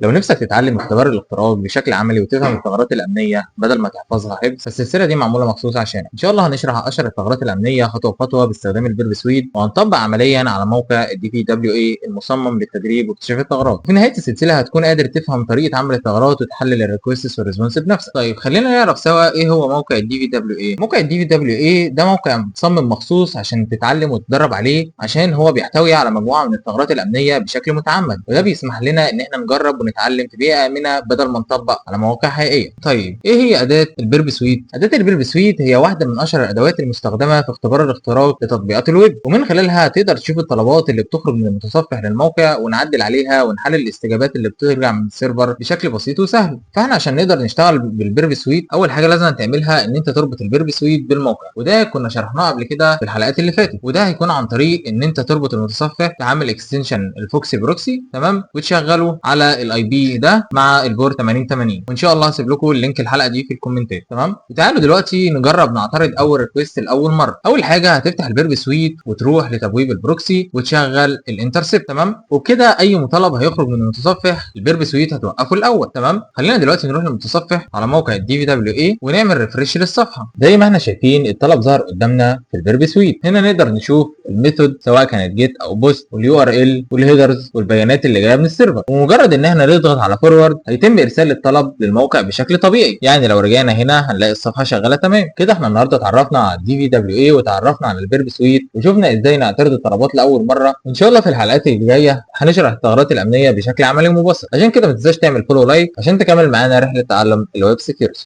لو نفسك تتعلم اختبار الاختراق بشكل عملي وتفهم الثغرات الامنيه بدل ما تحفظها حفظ، فالسلسله دي معموله مخصوص عشانك. ان شاء الله هنشرح اشهر الثغرات الامنيه خطوه بخطوه باستخدام البيرب سويت، وهنطبق عمليا على موقع الدي في دبليو اي المصمم للتدريب واكتشاف الثغرات. في نهايه السلسله هتكون قادر تفهم طريقه عمل الثغرات وتحلل الريكوستس والريسبونس بنفسك. طيب خلينا نعرف سوا ايه هو موقع الدي في دبليو اي. موقع الدي في دبليو اي ده موقع مصمم مخصوص عشان تتعلم وتتدرب عليه، عشان هو بيحتوي على مجموعه من الثغرات الامنيه بشكل متعمد، وده بيسمح لنا ان احنا نجرب ونتعلم في بيئه امنه بدل ما نطبق على مواقع حقيقيه. طيب ايه هي اداه البيرب سويت؟ اداه البيرب سويت هي واحده من اشهر الادوات المستخدمه في اختبار الاختراق لتطبيقات الويب، ومن خلالها تقدر تشوف الطلبات اللي بتخرج من المتصفح للموقع ونعدل عليها ونحلل الاستجابات اللي بترجع من السيرفر بشكل بسيط وسهل. فاحنا عشان نقدر نشتغل بالبيرب سويت اول حاجه لازم تعملها ان انت تربط البيرب سويت بالموقع، وده كنا شرحناه قبل كده في الحلقات اللي فاتت. وده هيكون عن طريق ان انت تربط المتصفح بعمل اكستنشن الفوكسي بروكسي، تمام، وتشغله على الاي بي ده مع البورت 8080. وان شاء الله هسيب لكم اللينك الحلقه دي في الكومنتات، تمام. وتعالوا دلوقتي نجرب نعترض اول ريكويست لاول مره. اول حاجه هتفتح البيرب سويت وتروح لتبويب البروكسي وتشغل الانترسبت، تمام. وبكده اي مطلب هيخرج من المتصفح البيرب سويت هتوقفه الاول، تمام. خلينا دلوقتي نروح للمتصفح على موقع الدي في دبليو اي ونعمل ريفريش للصفحه. زي ما احنا شايفين الطلب ظهر قدامنا في البيرب سويت. هنا نقدر نشوف الميثود سواء كانت جيت او بوست واليو ار ال والهيدرز والبيانات اللي جايه من السيرفر، ومجرد ان احنا نضغط على فورورد هيتم ارسال الطلب للموقع بشكل طبيعي. يعني لو رجعنا هنا هنلاقي الصفحه شغاله تمام. كده احنا النهارده اتعرفنا على الدي في دبليو اي وتعرفنا على البيرب سويت وشفنا ازاي نعترض الطلبات لاول مره. ان شاء الله في الحلقات اللي جايه هنشرح الثغرات الامنيه بشكل عملي ومبسط. عشان كده ما تنساش تعمل فولو لايك عشان تكمل معانا رحله تعلم الويب سكيورتي.